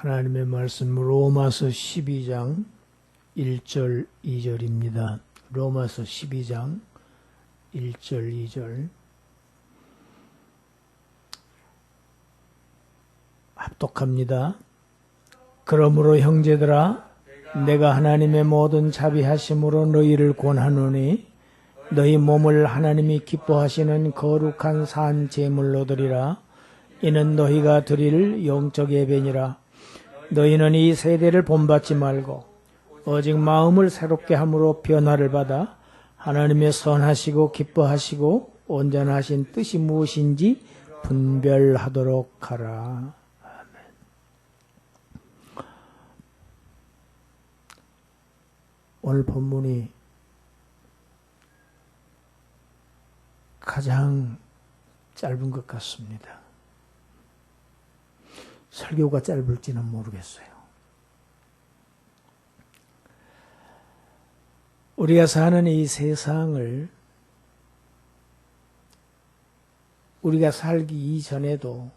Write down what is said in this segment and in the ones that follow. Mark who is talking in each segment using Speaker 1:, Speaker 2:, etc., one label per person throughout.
Speaker 1: 하나님의 말씀 로마서 12장 1절 2절입니다. 로마서 12장 1절 2절 합독합니다. 그러므로 형제들아 내가 하나님의 모든 자비하심으로 너희를 권하노니 너희 몸을 하나님이 기뻐하시는 거룩한 산 제물로 드리라. 이는 너희가 드릴 영적 예배니라. 너희는 이 세대를 본받지 말고 오직 마음을 새롭게 함으로 변화를 받아 하나님의 선하시고 기뻐하시고 온전하신 뜻이 무엇인지 분별하도록 하라. 아멘. 오늘 본문이 가장 짧은 것 같습니다. 설교가 짧을지는 모르겠어요. 우리가 사는 이 세상을 우리가 살기 이전에도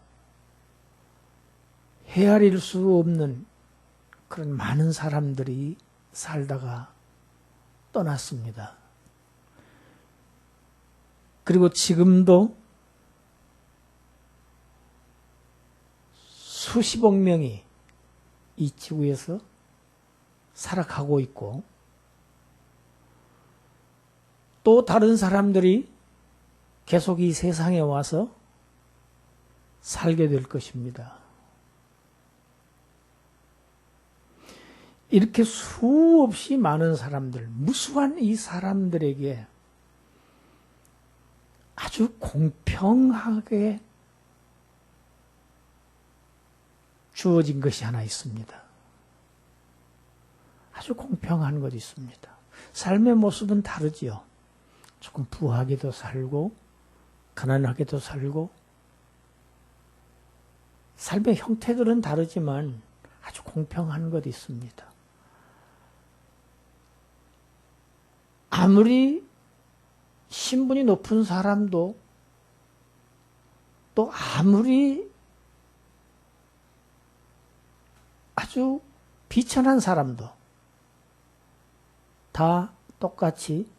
Speaker 1: 헤아릴 수 없는 그런 많은 사람들이 살다가 떠났습니다. 그리고 지금도 수십억 명이 이 지구에서 살아가고 있고 또 다른 사람들이 계속 이 세상에 와서 살게 될 것입니다. 이렇게 수없이 많은 사람들, 무수한 이 사람들에게 아주 공평하게 주어진 것이 하나 있습니다. 아주 공평한 것이 있습니다. 삶의 모습은 다르지요. 조금 부하게도 살고 가난하게도 살고 삶의 형태들은 다르지만 아주 공평한 것이 있습니다. 아무리 신분이 높은 사람도 또 아무리 아주 비천한 사람도 다 똑같이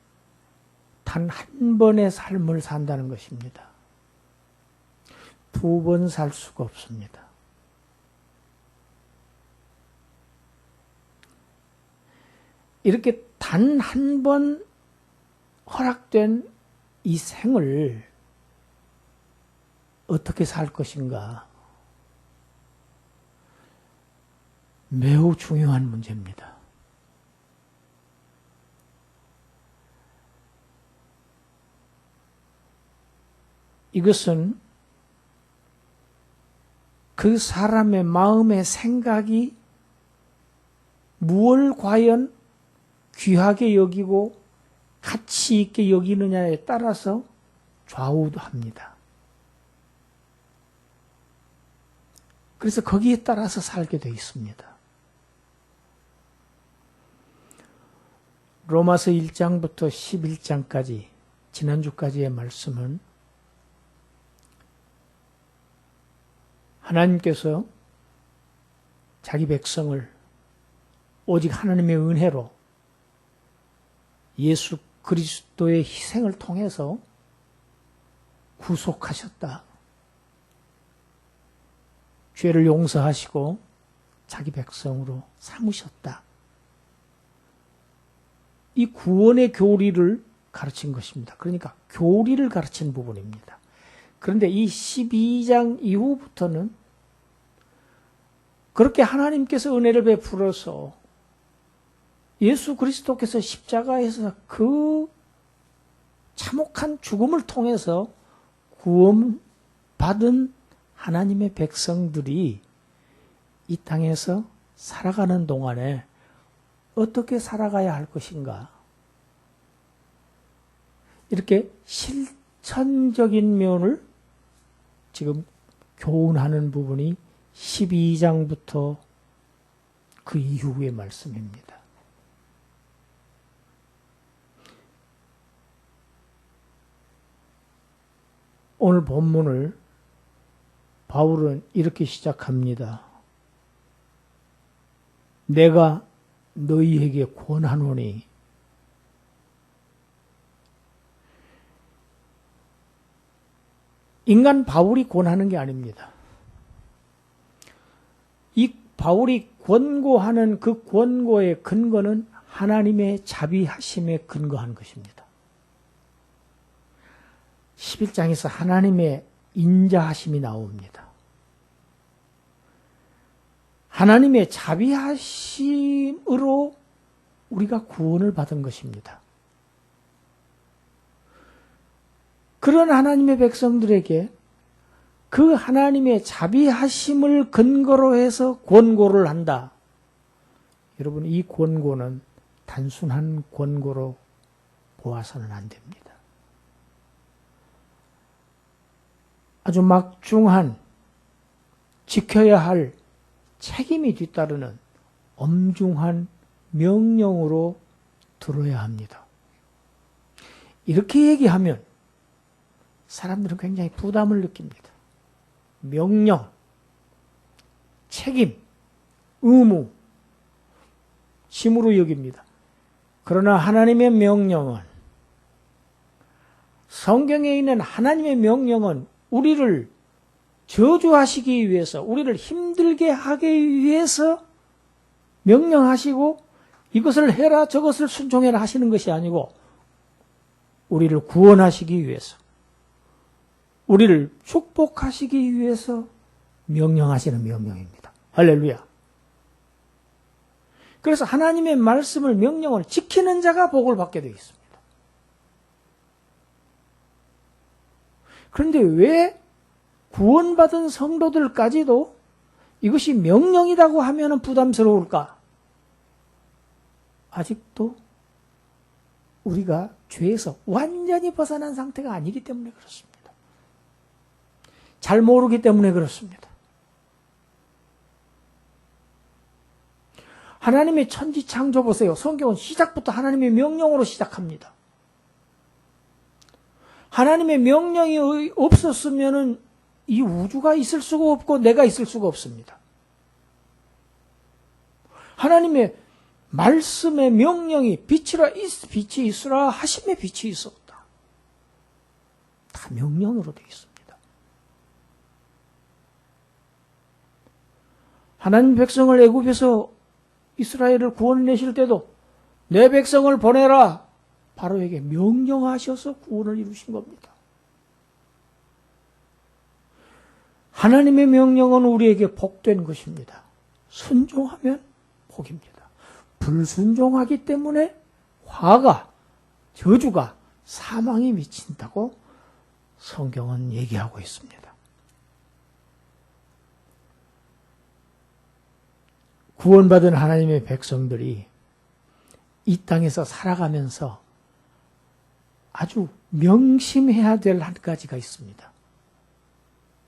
Speaker 1: 단 한 번의 삶을 산다는 것입니다. 두 번 살 수가 없습니다. 이렇게 단 한 번 허락된 이 생을 어떻게 살 것인가? 매우 중요한 문제입니다. 이것은 그 사람의 마음의 생각이 무엇을 과연 귀하게 여기고 가치 있게 여기느냐에 따라서 좌우합니다. 그래서 거기에 따라서 살게 되어 있습니다. 로마서 1장부터 11장까지 지난주까지의 말씀은 하나님께서 자기 백성을 오직 하나님의 은혜로 예수 그리스도의 희생을 통해서 구속하셨다. 죄를 용서하시고 자기 백성으로 삼으셨다. 이 구원의 교리를 가르친 것입니다. 그러니까 교리를 가르친 부분입니다. 그런데 이 12장 이후부터는 그렇게 하나님께서 은혜를 베풀어서 예수 그리스도께서 십자가에서 그 참혹한 죽음을 통해서 구원받은 하나님의 백성들이 이 땅에서 살아가는 동안에 어떻게 살아가야 할 것인가? 이렇게 실천적인 면을 지금 교훈하는 부분이 12장부터 그 이후의 말씀입니다. 오늘 본문을 바울은 이렇게 시작합니다. 내가 너희에게 권하노니 인간 바울이 권하는 게 아닙니다. 이 바울이 권고하는 그 권고의 근거는 하나님의 자비하심에 근거한 것입니다. 11장에서 하나님의 인자하심이 나옵니다. 하나님의 자비하심으로 우리가 구원을 받은 것입니다. 그런 하나님의 백성들에게 그 하나님의 자비하심을 근거로 해서 권고를 한다. 여러분, 이 권고는 단순한 권고로 보아서는 안 됩니다. 아주 막중한 지켜야 할 책임이 뒤따르는 엄중한 명령으로 들어야 합니다. 이렇게 얘기하면 사람들은 굉장히 부담을 느낍니다. 명령, 책임, 의무, 짐으로 여깁니다. 그러나 하나님의 명령은, 성경에 있는 하나님의 명령은 우리를 저주하시기 위해서, 우리를 힘들게 하기 위해서 명령하시고 이것을 해라 저것을 순종해라 하시는 것이 아니고 우리를 구원하시기 위해서, 우리를 축복하시기 위해서 명령하시는 명령입니다. 할렐루야. 그래서 하나님의 말씀을, 명령을 지키는 자가 복을 받게 되어 있습니다. 그런데 왜 구원받은 성도들까지도 이것이 명령이라고 하면 부담스러울까? 아직도 우리가 죄에서 완전히 벗어난 상태가 아니기 때문에 그렇습니다. 잘 모르기 때문에 그렇습니다. 하나님의 천지 창조 보세요. 성경은 시작부터 하나님의 명령으로 시작합니다. 하나님의 명령이 없었으면 이 우주가 있을 수가 없고 내가 있을 수가 없습니다. 하나님의 말씀의 명령이 빛이 있으라 하심의 빛이 있었다. 다 명령으로 되어 있습니다. 하나님 백성을 애굽에서 이스라엘을 구원내실 때도 내 백성을 보내라 바로에게 명령하셔서 구원을 이루신 겁니다. 하나님의 명령은 우리에게 복된 것입니다. 순종하면 복입니다. 불순종하기 때문에 화가, 저주가, 사망이 미친다고 성경은 얘기하고 있습니다. 구원받은 하나님의 백성들이 이 땅에서 살아가면서 아주 명심해야 될 한 가지가 있습니다.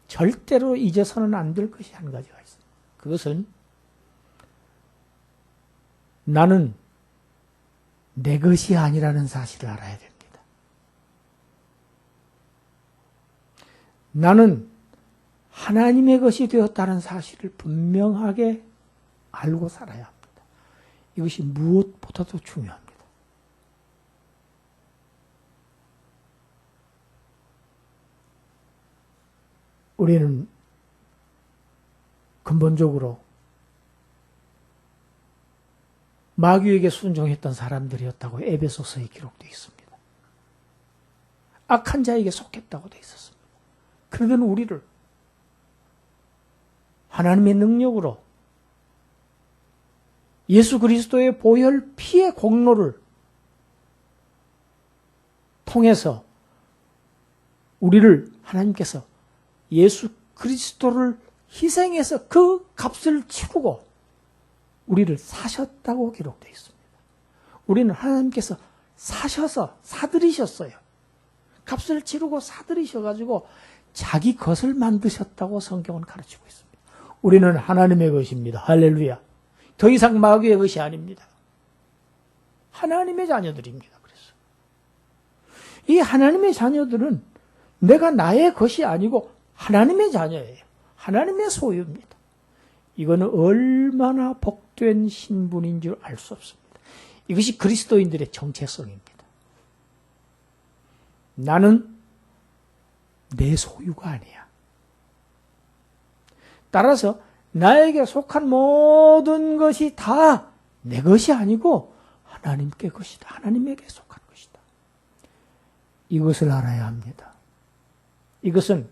Speaker 1: 절대로 잊어서는 안 될 것이 한 가지가 있습니다. 그것은 나는 내 것이 아니라는 사실을 알아야 됩니다. 나는 하나님의 것이 되었다는 사실을 분명하게 알고 살아야 합니다. 이것이 무엇보다도 중요합니다. 우리는 근본적으로 마귀에게 순종했던 사람들이었다고 에베소서에 기록되어 있습니다. 악한 자에게 속했다고 되어 있었습니다. 그러던 우리를 하나님의 능력으로 예수 그리스도의 보혈 피의 공로를 통해서 우리를 하나님께서 예수 그리스도를 희생해서 그 값을 치르고 우리를 사셨다고 기록되어 있습니다. 우리는 하나님께서 사셔서 사들이셨어요. 값을 치르고 사들이셔가지고 자기 것을 만드셨다고 성경은 가르치고 있습니다. 우리는 하나님의 것입니다. 할렐루야. 더 이상 마귀의 것이 아닙니다. 하나님의 자녀들입니다. 그래서 이 하나님의 자녀들은 내가 나의 것이 아니고 하나님의 자녀예요. 하나님의 소유입니다. 이거는 얼마나 복된 신분인 줄 알 수 없습니다. 이것이 그리스도인들의 정체성입니다. 나는 내 소유가 아니야. 따라서 나에게 속한 모든 것이 다 내 것이 아니고 하나님께 것이다. 하나님에게 속한 것이다. 이것을 알아야 합니다. 이것은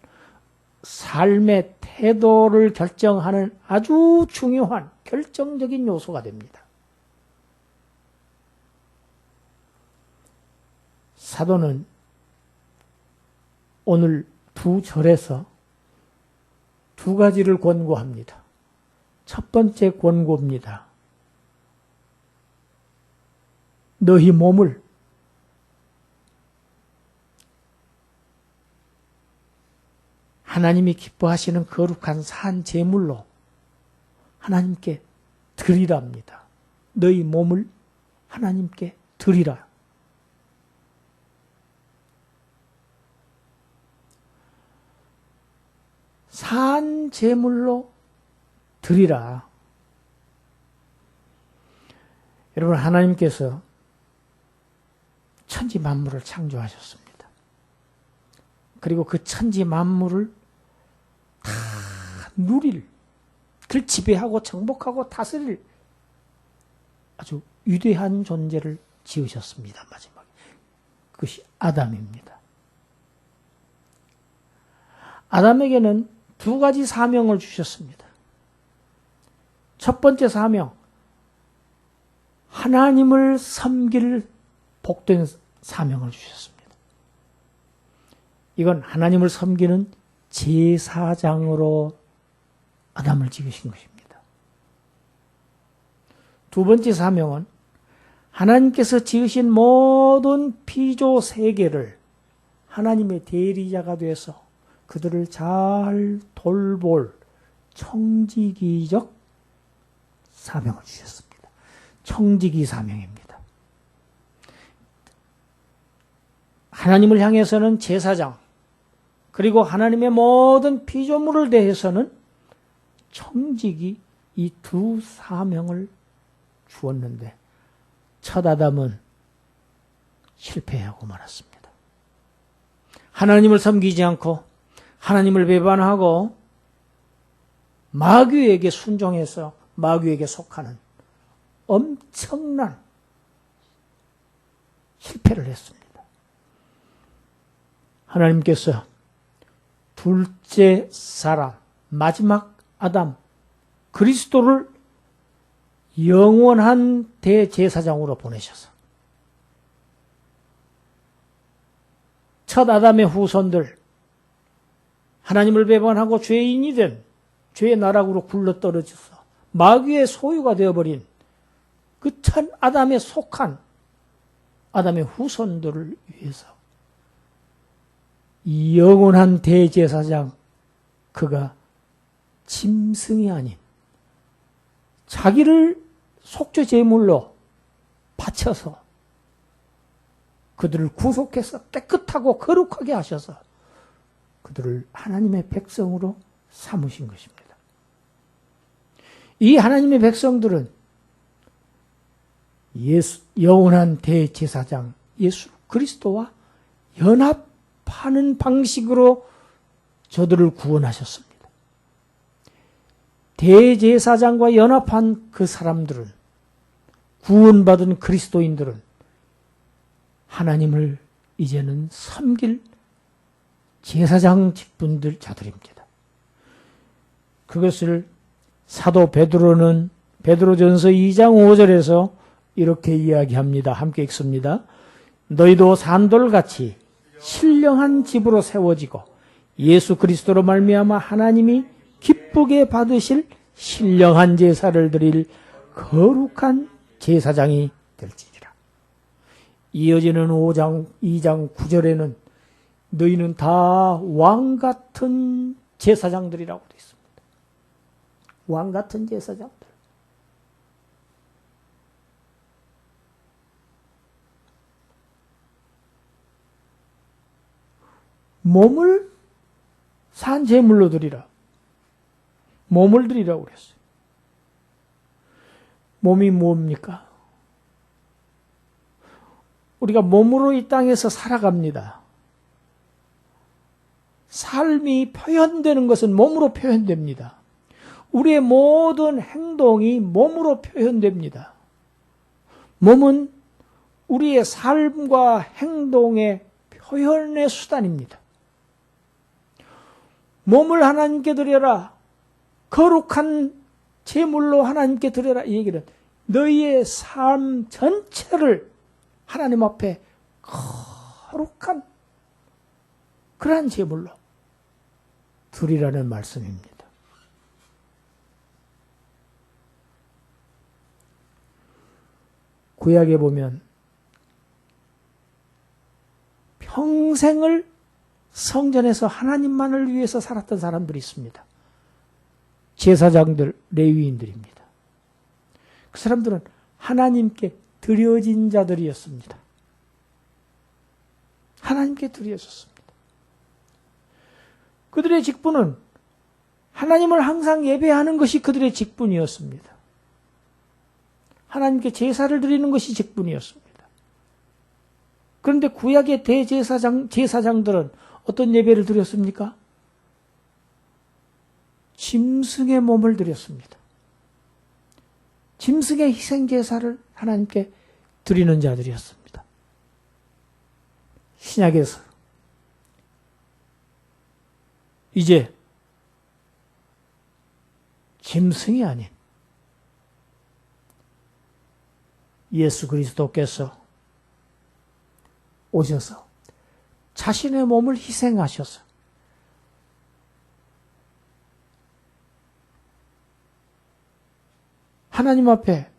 Speaker 1: 삶의 태도를 결정하는 아주 중요한 결정적인 요소가 됩니다. 사도는 오늘 두 절에서 두 가지를 권고합니다. 첫 번째 권고입니다. 너희 몸을 하나님이 기뻐하시는 거룩한 산 제물로 하나님께 드리랍니다. 너희 몸을 하나님께 드리라. 산 제물로 드리라. 여러분, 하나님께서 천지 만물을 창조하셨습니다. 그리고 그 천지 만물을 다 그를 지배하고 정복하고 다스릴 아주 위대한 존재를 지으셨습니다. 마지막에. 그것이 아담입니다. 아담에게는 두 가지 사명을 주셨습니다. 첫 번째 사명, 하나님을 섬길 복된 사명을 주셨습니다. 이건 하나님을 섬기는 제사장으로 아담을 지으신 것입니다. 두 번째 사명은 하나님께서 지으신 모든 피조 세계를 하나님의 대리자가 되어서 그들을 잘 돌볼 청지기적 사명을 주셨습니다. 청지기 사명입니다. 하나님을 향해서는 제사장, 그리고 하나님의 모든 피조물을 대해서는 청지기, 이 두 사명을 주었는데 첫 아담은 실패하고 말았습니다. 하나님을 섬기지 않고 하나님을 배반하고 마귀에게 순종해서 마귀에게 속하는 엄청난 실패를 했습니다. 하나님께서 둘째 사람, 마지막 아담, 그리스도를 영원한 대제사장으로 보내셔서 첫 아담의 후손들, 하나님을 배반하고 죄인이 된 죄의 나락으로 굴러떨어져서 마귀의 소유가 되어버린 그 첫 아담에 속한 아담의 후손들을 위해서 이 영원한 대제사장, 그가 짐승이 아닌 자기를 속죄 제물로 바쳐서 그들을 구속해서 깨끗하고 거룩하게 하셔서 그들을 하나님의 백성으로 삼으신 것입니다. 이 하나님의 백성들은 영원한 대제사장 예수 그리스도와 연합하는 방식으로 저들을 구원하셨습니다. 대제사장과 연합한 그 사람들은, 구원받은 그리스도인들은 하나님을 이제는 섬길 제사장 직분들 자들입니다. 그것을 사도 베드로는 베드로전서 2장 5절에서 이렇게 이야기합니다. 함께 읽습니다. 너희도 산돌같이 신령한 집으로 세워지고 예수 그리스도로 말미암아 하나님이 기쁘게 받으실 신령한 제사를 드릴 거룩한 제사장이 될지니라. 이어지는 2장 9절에는 너희는 다 왕같은 제사장들이라고 되어 있습니다. 왕같은 제사장들. 몸을 산 제물로 드리라. 몸을 드리라고 그랬어요. 몸이 뭡니까? 우리가 몸으로 이 땅에서 살아갑니다. 삶이 표현되는 것은 몸으로 표현됩니다. 우리의 모든 행동이 몸으로 표현됩니다. 몸은 우리의 삶과 행동의 표현의 수단입니다. 몸을 하나님께 드려라. 거룩한 제물로 하나님께 드려라. 이 얘기는 너희의 삶 전체를 하나님 앞에 거룩한 그러한 제물로 드리라는 말씀입니다. 구약에 보면 평생을 성전에서 하나님만을 위해서 살았던 사람들이 있습니다. 제사장들, 레위인들입니다. 그 사람들은 하나님께 드려진 자들이었습니다. 하나님께 드려졌습니다. 그들의 직분은 하나님을 항상 예배하는 것이 그들의 직분이었습니다. 하나님께 제사를 드리는 것이 직분이었습니다. 그런데 구약의 제사장들은 어떤 예배를 드렸습니까? 짐승의 몸을 드렸습니다. 짐승의 희생제사를 하나님께 드리는 자들이었습니다. 신약에서 이제 짐승이 아닌 예수 그리스도께서 오셔서 자신의 몸을 희생하셔서 하나님 앞에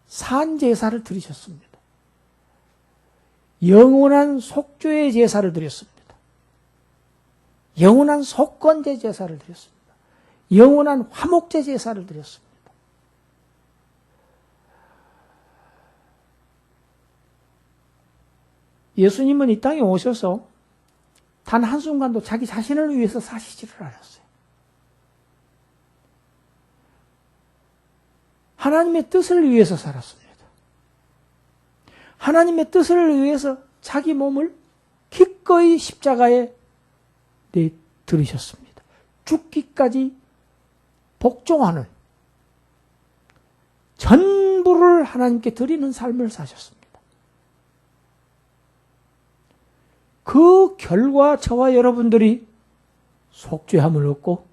Speaker 1: 산 제사를 드리셨습니다. 영원한 속죄의 제사를 드렸습니다. 영원한 속건제 제사를 드렸습니다. 영원한 화목제 제사를 드렸습니다. 예수님은 이 땅에 오셔서 단 한순간도 자기 자신을 위해서 사시지를 않았어요. 하나님의 뜻을 위해서 살았습니다. 하나님의 뜻을 위해서 자기 몸을 기꺼이 십자가에 내드리셨습니다. 죽기까지 복종하는 전부를 하나님께 드리는 삶을 사셨습니다. 그 결과 저와 여러분들이 속죄함을 얻고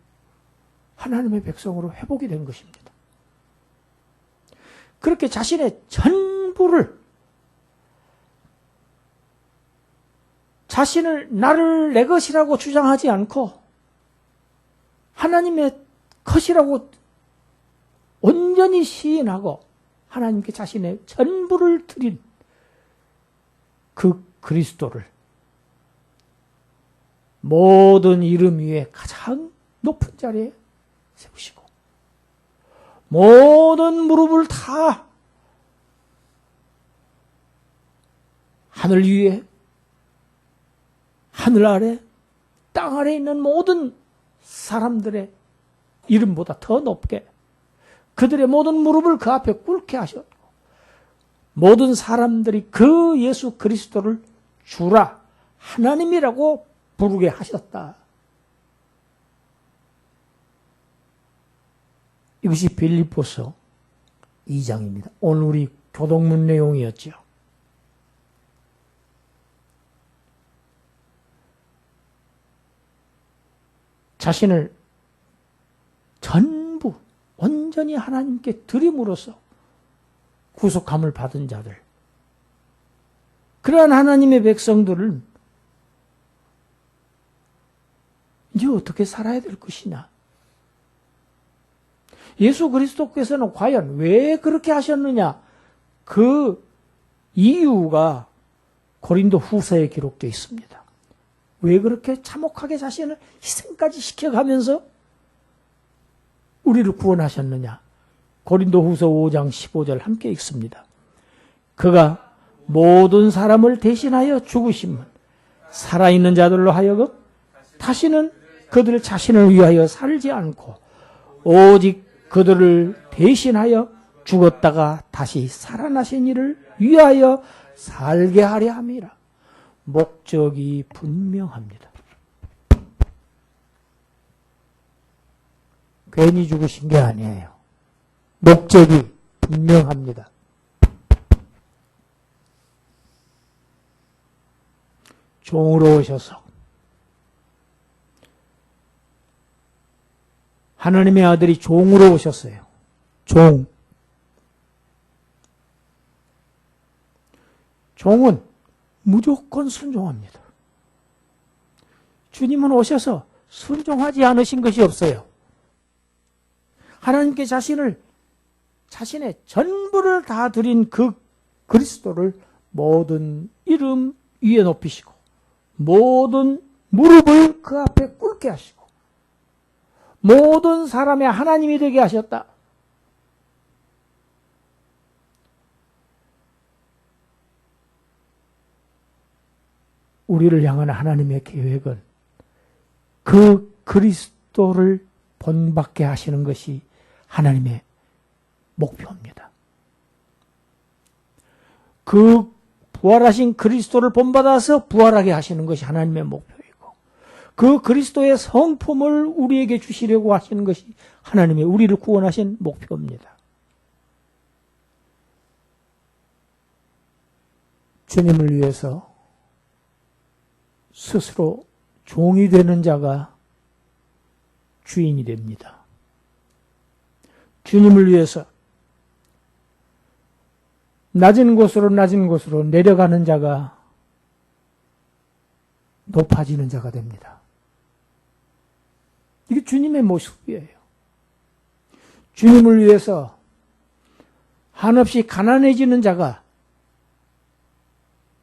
Speaker 1: 하나님의 백성으로 회복이 된 것입니다. 그렇게 자신의 전부를 자신을 나를 내 것이라고 주장하지 않고 하나님의 것이라고 온전히 시인하고 하나님께 자신의 전부를 드린 그 그리스도를 모든 이름 위에 가장 높은 자리에 세우시고 모든 무릎을 다 하늘 위에 하늘 아래 땅 아래 있는 모든 사람들의 이름보다 더 높게 그들의 모든 무릎을 그 앞에 꿇게 하셨고 모든 사람들이 그 예수 그리스도를 주라 하나님이라고 부르게 하셨다. 이것이 빌립보서 2장입니다. 오늘 우리 교동문 내용이었죠. 자신을 전부 온전히 하나님께 드림으로써 구속함을 받은 자들, 그러한 하나님의 백성들은 이제 어떻게 살아야 될 것이냐. 예수 그리스도께서는 과연 왜 그렇게 하셨느냐. 그 이유가 고린도 후서에 기록되어 있습니다. 왜 그렇게 참혹하게 자신을 희생까지 시켜가면서 우리를 구원하셨느냐. 고린도 후서 5장 15절 함께 읽습니다. 그가 모든 사람을 대신하여 죽으심은 살아있는 자들로 하여금 다시는 그들 자신을 위하여 살지 않고 오직 그들을 대신하여 죽었다가 다시 살아나신 이를 위하여 살게 하려 함이라. 목적이 분명합니다. 괜히 죽으신 게 아니에요. 목적이 분명합니다. 종으로 오셔서 하나님의 아들이 종으로 오셨어요. 종. 종은 무조건 순종합니다. 주님은 오셔서 순종하지 않으신 것이 없어요. 하나님께 자신의 전부를 다 드린 그 그리스도를 모든 이름 위에 높이시고 모든 무릎을 그 앞에 꿇게 하시고 모든 사람의 하나님이 되게 하셨다. 우리를 향한 하나님의 계획은 그 그리스도를 본받게 하시는 것이 하나님의 목표입니다. 그 부활하신 그리스도를 본받아서 부활하게 하시는 것이 하나님의 목표이고 그 그리스도의 성품을 우리에게 주시려고 하시는 것이 하나님의 우리를 구원하신 목표입니다. 주님을 위해서 스스로 종이 되는 자가 주인이 됩니다. 주님을 위해서 낮은 곳으로 내려가는 자가 높아지는 자가 됩니다. 이게 주님의 모습이에요. 주님을 위해서 한없이 가난해지는 자가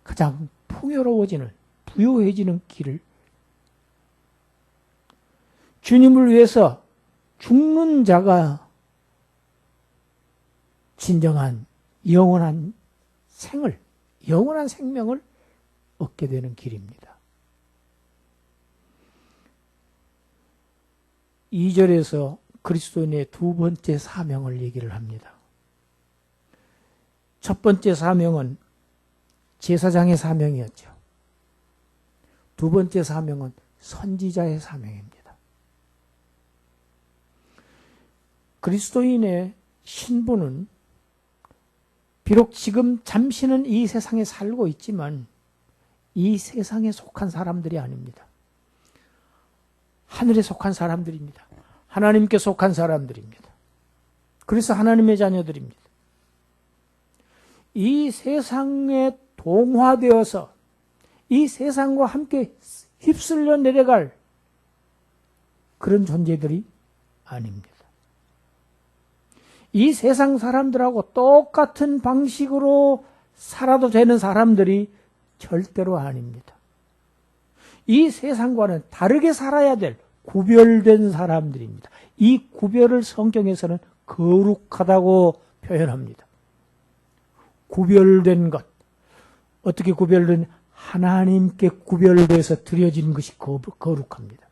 Speaker 1: 가장 풍요로워지는, 부유해지는 길을, 주님을 위해서 죽는 자가 진정한 영원한 영원한 생명을 얻게 되는 길입니다. 2절에서 그리스도인의 두 번째 사명을 얘기를 합니다. 첫 번째 사명은 제사장의 사명이었죠. 두 번째 사명은 선지자의 사명입니다. 그리스도인의 신분은 비록 지금 잠시는 이 세상에 살고 있지만 이 세상에 속한 사람들이 아닙니다. 하늘에 속한 사람들입니다. 하나님께 속한 사람들입니다. 그래서 하나님의 자녀들입니다. 이 세상에 동화되어서 이 세상과 함께 휩쓸려 내려갈 그런 존재들이 아닙니다. 이 세상 사람들하고 똑같은 방식으로 살아도 되는 사람들이 절대로 아닙니다. 이 세상과는 다르게 살아야 될 구별된 사람들입니다. 이 구별을 성경에서는 거룩하다고 표현합니다. 구별된 것. 어떻게 구별된? 하나님께 구별돼서 드려진 것이 거룩합니다.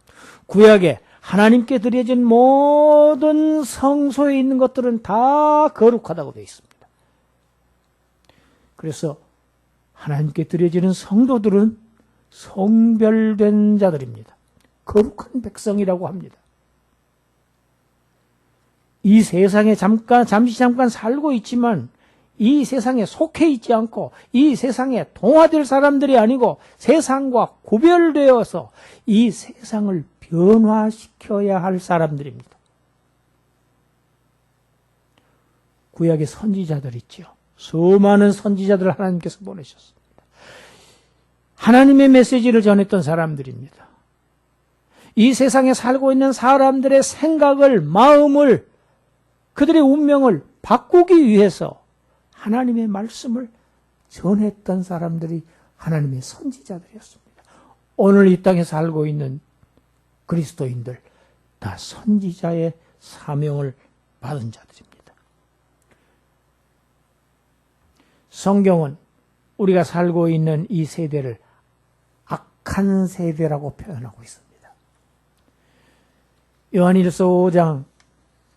Speaker 1: 구약에 하나님께 드려진 모든 성소에 있는 것들은 다 거룩하다고 되어 있습니다. 그래서 하나님께 드려지는 성도들은 성별된 자들입니다. 거룩한 백성이라고 합니다. 이 세상에 잠시 살고 있지만 이 세상에 속해 있지 않고 이 세상에 동화될 사람들이 아니고 세상과 구별되어서 이 세상을 변화시켜야 할 사람들입니다. 구약의 선지자들 있죠. 수많은 선지자들을 하나님께서 보내셨습니다. 하나님의 메시지를 전했던 사람들입니다. 이 세상에 살고 있는 사람들의 생각을, 마음을, 그들의 운명을 바꾸기 위해서 하나님의 말씀을 전했던 사람들이 하나님의 선지자들이었습니다. 오늘 이 땅에 살고 있는 그리스도인들 다 선지자의 사명을 받은 자들입니다. 성경은 우리가 살고 있는 이 세대를 악한 세대라고 표현하고 있습니다. 요한일서 5장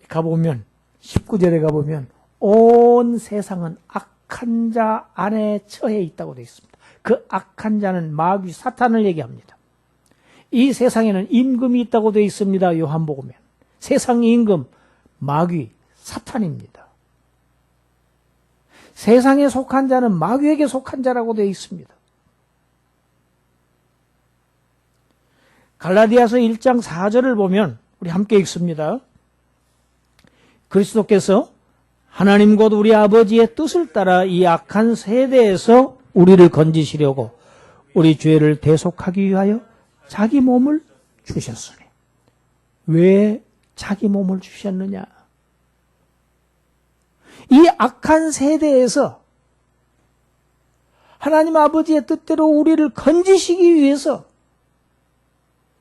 Speaker 1: 가보면 19절에 가보면 온 세상은 악한 자 안에 처해 있다고 되어 있습니다. 그 악한 자는 마귀 사탄을 얘기합니다. 이 세상에는 임금이 있다고 되어 있습니다. 요한복음에. 세상의 임금 마귀 사탄입니다. 세상에 속한 자는 마귀에게 속한 자라고 되어 있습니다. 갈라디아서 1장 4절을 보면 우리 함께 읽습니다. 그리스도께서 하나님 곧 우리 아버지의 뜻을 따라 이 악한 세대에서 우리를 건지시려고 우리 죄를 대속하기 위하여 자기 몸을 주셨으니. 왜 자기 몸을 주셨느냐? 이 악한 세대에서 하나님 아버지의 뜻대로 우리를 건지시기 위해서,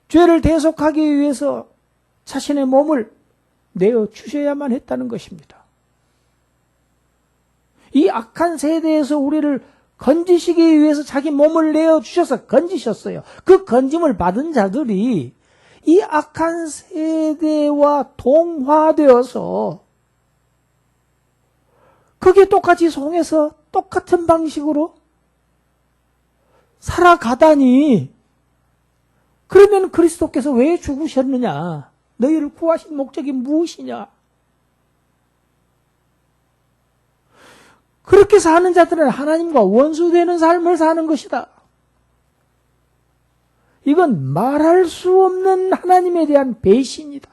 Speaker 1: 죄를 대속하기 위해서 자신의 몸을 내어 주셔야만 했다는 것입니다. 이 악한 세대에서 우리를 건지시기 위해서 자기 몸을 내어 주셔서 건지셨어요. 그 건짐을 받은 자들이 이 악한 세대와 동화되어서 그게 똑같이 송해서 똑같은 방식으로 살아가다니, 그러면 그리스도께서 왜 죽으셨느냐? 너희를 구하신 목적이 무엇이냐? 그렇게 사는 자들은 하나님과 원수되는 삶을 사는 것이다. 이건 말할 수 없는 하나님에 대한 배신이다.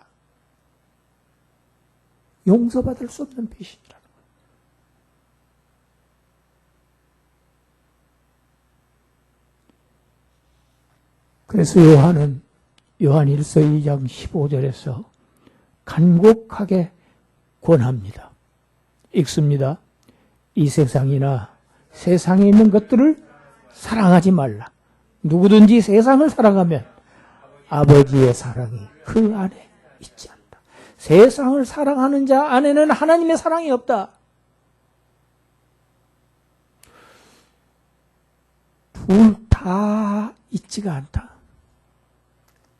Speaker 1: 용서받을 수 없는 배신이라는 거예요. 그래서 요한 1서 2장 15절에서 간곡하게 권합니다. 읽습니다. 이 세상이나 세상에 있는 것들을 사랑하지 말라. 누구든지 세상을 사랑하면 아버지의 사랑이 그 안에 있지 않다. 세상을 사랑하는 자 안에는 하나님의 사랑이 없다. 둘 다 있지가 않다.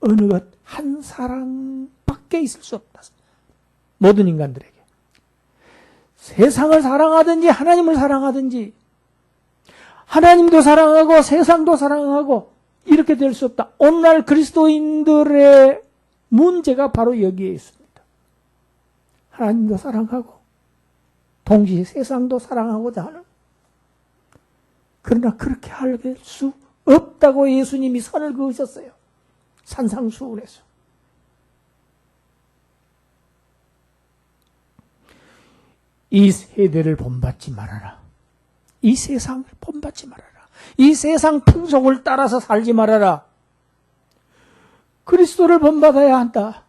Speaker 1: 어느 것 한 사랑밖에 있을 수 없다. 모든 인간들에게. 세상을 사랑하든지 하나님을 사랑하든지, 하나님도 사랑하고 세상도 사랑하고 이렇게 될 수 없다. 오늘날 그리스도인들의 문제가 바로 여기에 있습니다. 하나님도 사랑하고 동시에 세상도 사랑하고자 하는, 그러나 그렇게 할 수 없다고 예수님이 선을 그으셨어요. 산상수훈에서. 이 세대를 본받지 말아라. 이 세상을 본받지 말아라. 이 세상 풍속을 따라서 살지 말아라. 그리스도를 본받아야 한다.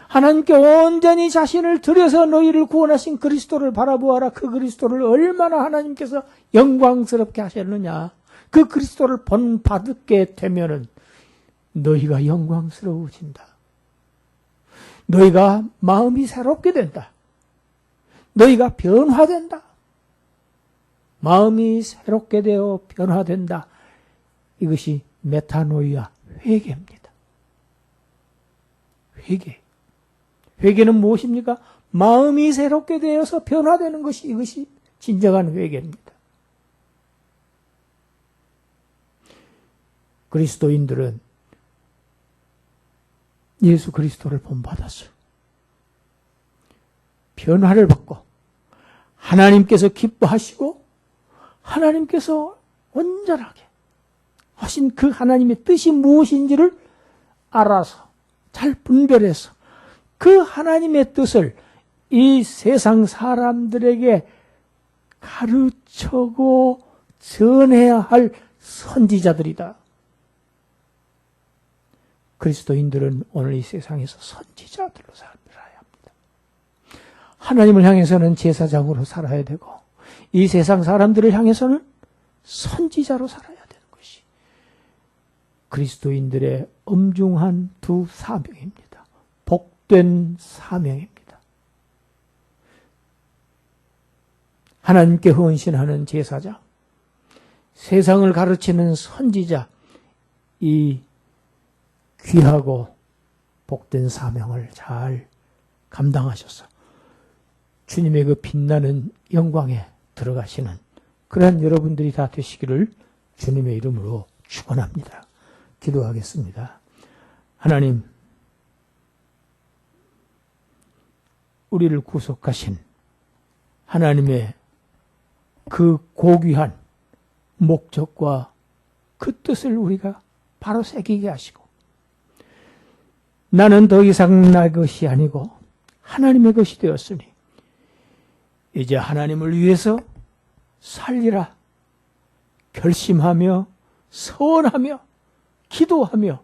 Speaker 1: 하나님께 온전히 자신을 들여서 너희를 구원하신 그리스도를 바라보아라. 그 그리스도를 얼마나 하나님께서 영광스럽게 하셨느냐. 그 그리스도를 본받게 되면은 너희가 영광스러워진다. 너희가 마음이 새롭게 된다. 너희가 변화된다. 마음이 새롭게 되어 변화된다. 이것이 메타노이아, 회개입니다. 회개. 회개는 무엇입니까? 마음이 새롭게 되어서 변화되는 것이, 이것이 진정한 회개입니다. 그리스도인들은 예수 그리스도를 본받았어요. 변화를 받고 하나님께서 기뻐하시고 하나님께서 온전하게 하신 그 하나님의 뜻이 무엇인지를 알아서 잘 분별해서 그 하나님의 뜻을 이 세상 사람들에게 가르쳐고 전해야 할 선지자들이다. 그리스도인들은 오늘 이 세상에서 선지자들로 살아야 합니다. 하나님을 향해서는 제사장으로 살아야 되고, 이 세상 사람들을 향해서는 선지자로 살아야 되는 것이 그리스도인들의 엄중한 두 사명입니다. 복된 사명입니다. 하나님께 헌신하는 제사장, 세상을 가르치는 선지자, 이 귀하고 복된 사명을 잘 감당하셔서 주님의 그 빛나는 영광에 들어가시는 그러한 여러분들이 다 되시기를 주님의 이름으로 축원합니다. 기도하겠습니다. 하나님, 우리를 구속하신 하나님의 그 고귀한 목적과 그 뜻을 우리가 바로 새기게 하시고, 나는 더 이상 나 것이 아니고 하나님의 것이 되었으니 이제 하나님을 위해서 살리라 결심하며 서원하며 기도하며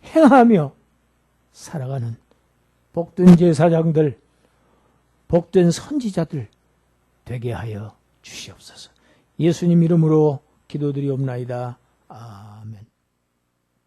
Speaker 1: 행하며 살아가는 복된 제사장들, 복된 선지자들 되게 하여 주시옵소서. 예수님 이름으로 기도드리옵나이다. 아멘.